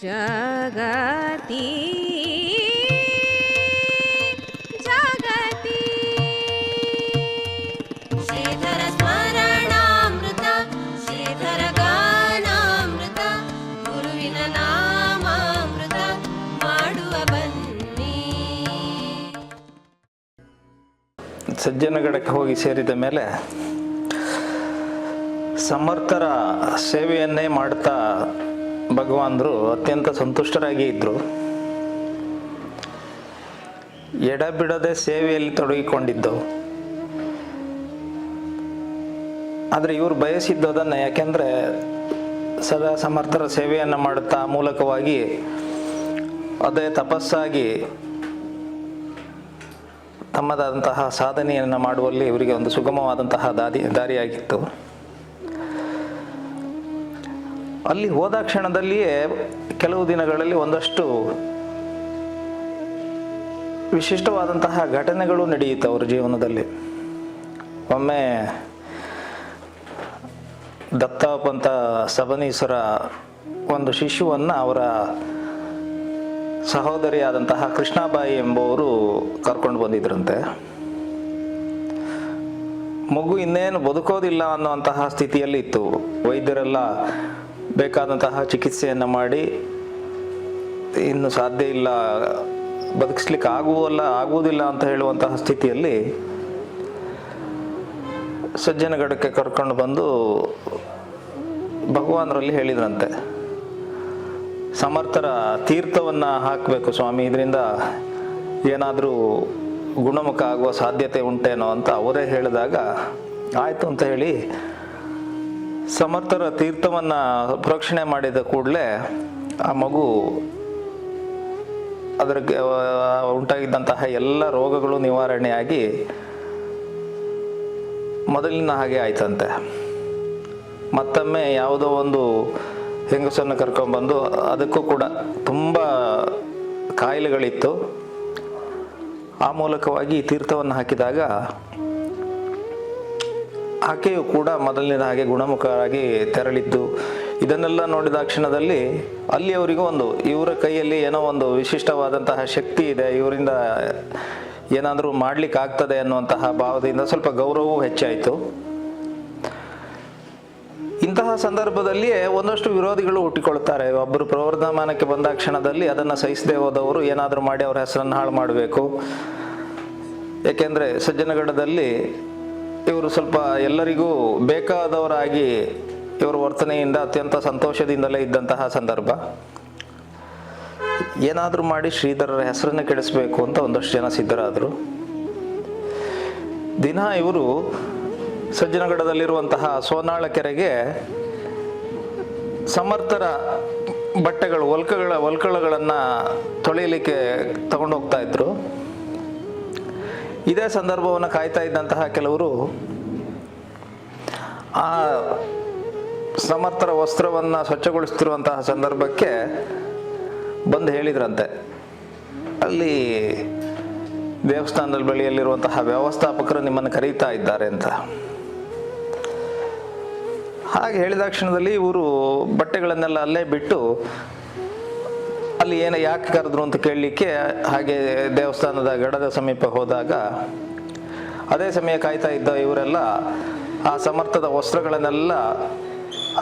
ಜಗತಿ ಜಗತಿ ಶ್ರೀಧರ ಸ್ಮರಣಾಮೃತ ಶ್ರೀಧರ ಗಾನಾಮೃತ ಗುರುವಿನ ನಾಮಾಮೃತ ಮಾಡುವ ಬನ್ನಿ. ಸಜ್ಜನಗಡಕ್ಕೆ ಹೋಗಿ ಸೇರಿದ ಮೇಲೆ ಸಮರ್ಥರ ಸೇವೆಯನ್ನೇ ಮಾಡ್ತಾ ಭಗವಾನರು ಅತ್ಯಂತ ಸಂತುಷ್ಟರಾಗಿ ಇದ್ದರು. ಎಡಬಿಡದೆ ಸೇವೆಯಲ್ಲಿ ತೊಡಗಿಕೊಂಡಿದ್ದು. ಆದರೆ ಇವರು ಬಯಸಿದ್ದದನ್ನು, ಯಾಕೆಂದರೆ ಸದಾ ಸಮರ್ಥರ ಸೇವೆಯನ್ನು ಮಾಡುತ್ತಾ ಮೂಲಕವಾಗಿ ಅದೇ ತಪಸ್ಸಾಗಿ ತಮ್ಮದಾದಂತಹ ಸಾಧನೆಯನ್ನು ಮಾಡುವಲ್ಲಿ ಇವರಿಗೆ ಒಂದು ಸುಗಮವಾದಂತಹ ದಾರಿಯಾಗಿತ್ತು. ಅಲ್ಲಿ ಹೋದ ಕ್ಷಣದಲ್ಲಿಯೇ ಕೆಲವು ದಿನಗಳಲ್ಲಿ ಒಂದಷ್ಟು ವಿಶಿಷ್ಟವಾದಂತಹ ಘಟನೆಗಳು ನಡೆಯಿತು ಅವರ ಜೀವನದಲ್ಲಿ. ಒಮ್ಮೆ ದತ್ತಪಂತ ಸಬನೀಸರ ಒಂದು ಶಿಶುವನ್ನು ಅವರ ಸಹೋದರಿಯಾದಂತಹ ಕೃಷ್ಣಾಬಾಯಿ ಎಂಬುವರು ಕರ್ಕೊಂಡು ಬಂದಿದ್ರಂತೆ. ಮಗು ಇನ್ನೇನು ಬದುಕೋದಿಲ್ಲ ಅನ್ನುವಂತಹ ಸ್ಥಿತಿಯಲ್ಲಿ ಇತ್ತು. ವೈದ್ಯರೆಲ್ಲ ಬೇಕಾದಂತಹ ಚಿಕಿತ್ಸೆಯನ್ನು ಮಾಡಿ ಇನ್ನು ಸಾಧ್ಯ ಇಲ್ಲ, ಬದುಕಿಸ್ಲಿಕ್ಕೆ ಆಗುವುದಿಲ್ಲ ಅಂತ ಹೇಳುವಂತಹ ಸ್ಥಿತಿಯಲ್ಲಿ ಸಜ್ಜನಗಡಕ್ಕೆ ಕರ್ಕೊಂಡು ಬಂದು ಭಗವಾನರಲ್ಲಿ ಹೇಳಿದ್ರಂತೆ, ಸಮರ್ಥರ ತೀರ್ಥವನ್ನು ಹಾಕಬೇಕು ಸ್ವಾಮಿ, ಇದರಿಂದ ಏನಾದರೂ ಗುಣಮುಖ ಆಗುವ ಸಾಧ್ಯತೆ ಉಂಟೇನೋ ಅಂತ ಅವರೇ ಹೇಳಿದಾಗ ಆಯಿತು ಅಂತ ಹೇಳಿ ಸಮರ್ಥರ ತೀರ್ಥವನ್ನು ಪ್ರೋಕ್ಷಣೆ ಮಾಡಿದ ಕೂಡಲೇ ಆ ಮಗು ಅದರ ಉಂಟಾಗಿದ್ದಂತಹ ಎಲ್ಲ ರೋಗಗಳು ನಿವಾರಣೆಯಾಗಿ ಮೊದಲಿನ ಹಾಗೆ ಆಯ್ತಂತೆ. ಮತ್ತೊಮ್ಮೆ ಯಾವುದೋ ಒಂದು ಹೆಂಗಸನ್ನು ಕರ್ಕೊಂಡ್ಬಂದು, ಅದಕ್ಕೂ ಕೂಡ ತುಂಬ ಕಾಯಿಲೆಗಳಿತ್ತು. ಆ ಮೂಲಕವಾಗಿ ತೀರ್ಥವನ್ನು ಹಾಕಿದಾಗ ಆಕೆಯು ಕೂಡ ಮೊದಲಿನ ಹಾಗೆ ಗುಣಮುಖರಾಗಿ ತೆರಳಿದ್ದು. ಇದನ್ನೆಲ್ಲ ನೋಡಿದ ಕ್ಷಣದಲ್ಲಿ ಅಲ್ಲಿ ಅವರಿಗೂ ಇವರ ಕೈಯಲ್ಲಿ ಏನೋ ಒಂದು ವಿಶಿಷ್ಟವಾದಂತಹ ಶಕ್ತಿ ಇದೆ, ಇವರಿಂದ ಏನಾದರೂ ಮಾಡ್ಲಿಕ್ಕೆ ಆಗ್ತದೆ ಅನ್ನುವಂತಹ ಭಾವದಿಂದ ಸ್ವಲ್ಪ ಗೌರವವೂ ಹೆಚ್ಚಾಯಿತು. ಇಂತಹ ಸಂದರ್ಭದಲ್ಲಿ ಒಂದಷ್ಟು ವಿರೋಧಿಗಳು ಹುಟ್ಟಿಕೊಳ್ತಾರೆ. ಒಬ್ಬರು ಪ್ರವರ್ಧಮಾನಕ್ಕೆ ಬಂದ ಕ್ಷಣದಲ್ಲಿ ಅದನ್ನು ಸಹಿಸದೆ ಹೋದವರು ಏನಾದರೂ ಮಾಡಿ ಅವರ ಹೆಸರನ್ನು ಹಾಳು ಮಾಡಬೇಕು. ಏಕೆಂದರೆ ಸಜ್ಜನಗಡದಲ್ಲಿ ಇವರು ಸ್ವಲ್ಪ ಎಲ್ಲರಿಗೂ ಬೇಕಾದವರಾಗಿ ಇವರ ವರ್ತನೆಯಿಂದ ಅತ್ಯಂತ ಸಂತೋಷದಿಂದಲೇ ಇದ್ದಂತಹ ಸಂದರ್ಭ. ಏನಾದರೂ ಮಾಡಿ ಶ್ರೀಧರರ ಹೆಸರನ್ನು ಕೆಡಿಸಬೇಕು ಅಂತ ಒಂದಷ್ಟು ಜನ ಸಿದ್ಧರಾದರು. ದಿನ ಇವರು ಸಜ್ಜನಗಡದಲ್ಲಿರುವಂತಹ ಸೋನಾಳ ಕೆರೆಗೆ ಸಮರ್ಥರ ಬಟ್ಟೆಗಳು ಒಲ್ಕಳಗಳನ್ನು ತೊಳೆಯಲಿಕ್ಕೆ ತಗೊಂಡು ಹೋಗ್ತಾ ಇದ್ರು. ಇದೇ ಸಂದರ್ಭವನ್ನು ಕಾಯ್ತಾ ಇದ್ದಂತಹ ಕೆಲವರು ಆ ಸಮರ್ಥರ ವಸ್ತ್ರವನ್ನು ಸ್ವಚ್ಛಗೊಳಿಸ್ತಿರುವಂತಹ ಸಂದರ್ಭಕ್ಕೆ ಬಂದು ಹೇಳಿದ್ರಂತೆ, ಅಲ್ಲಿ ದೇವಸ್ಥಾನದ ಬಳಿಯಲ್ಲಿರುವಂತಹ ವ್ಯವಸ್ಥಾಪಕರು ನಿಮ್ಮನ್ನು ಕರೀತಾ ಇದ್ದಾರೆ ಅಂತ. ಹಾಗೆ ಹೇಳಿದ ಕ್ಷಣದಲ್ಲಿ ಇವರು ಬಟ್ಟೆಗಳನ್ನೆಲ್ಲ ಅಲ್ಲೇ ಬಿಟ್ಟು ಅಲ್ಲಿ ಯಾಕೆ ಕರೆದ್ರು ಅಂತ ಕೇಳಲಿಕ್ಕೆ ಹಾಗೆ ದೇವಸ್ಥಾನದ ಗಡದ ಸಮೀಪ ಹೋದಾಗ ಅದೇ ಸಮಯ ಕಾಯ್ತಾ ಇದ್ದ ಇವರೆಲ್ಲ ಆ ಸಮರ್ಥದ ವಸ್ತ್ರಗಳನ್ನೆಲ್ಲ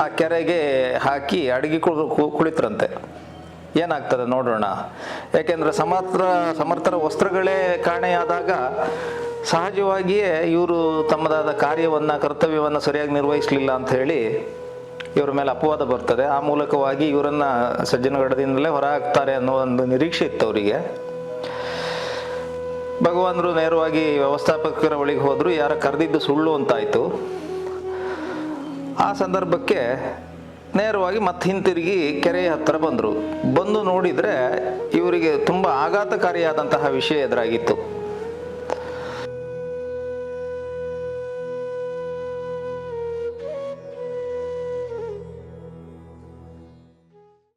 ಆ ಕೆರೆಗೆ ಹಾಕಿ ಅಡಗಿ ಕುಳಿತರಂತೆ. ಏನಾಗ್ತದೆ ನೋಡೋಣ, ಯಾಕೆಂದರೆ ಸಮರ್ಥರ ವಸ್ತ್ರಗಳೇ ಕಾಣೆಯಾದಾಗ ಸಹಜವಾಗಿಯೇ ಇವರು ತಮ್ಮದಾದ ಕರ್ತವ್ಯವನ್ನು ಸರಿಯಾಗಿ ನಿರ್ವಹಿಸಲಿಲ್ಲ ಅಂತ ಹೇಳಿ ಇವರ ಮೇಲೆ ಅಪವಾದ ಬರ್ತದೆ. ಆ ಮೂಲಕವಾಗಿ ಇವರನ್ನು ಸಜ್ಜನಗಡದಿಂದಲೇ ಹೊರ ಹಾಕ್ತಾರೆ ಅನ್ನೋ ಒಂದು ನಿರೀಕ್ಷೆ ಇತ್ತು ಅವರಿಗೆ. ಭಗವಾನರು ನೇರವಾಗಿ ವ್ಯವಸ್ಥಾಪಕರ ಬಳಿಗೆ ಹೋದ್ರು. ಯಾರ ಕರೆದಿದ್ದು ಸುಳ್ಳು ಅಂತಾಯ್ತು. ಆ ಸಂದರ್ಭಕ್ಕೆ ನೇರವಾಗಿ ಮತ್ತೆ ಹಿಂತಿರುಗಿ ಕೆರೆಯ ಹತ್ತಿರ ಬಂದರು. ಬಂದು ನೋಡಿದರೆ ಇವರಿಗೆ ತುಂಬ ಆಘಾತಕಾರಿಯಾದಂತಹ ವಿಷಯ ಎದುರಾಗಿತ್ತು.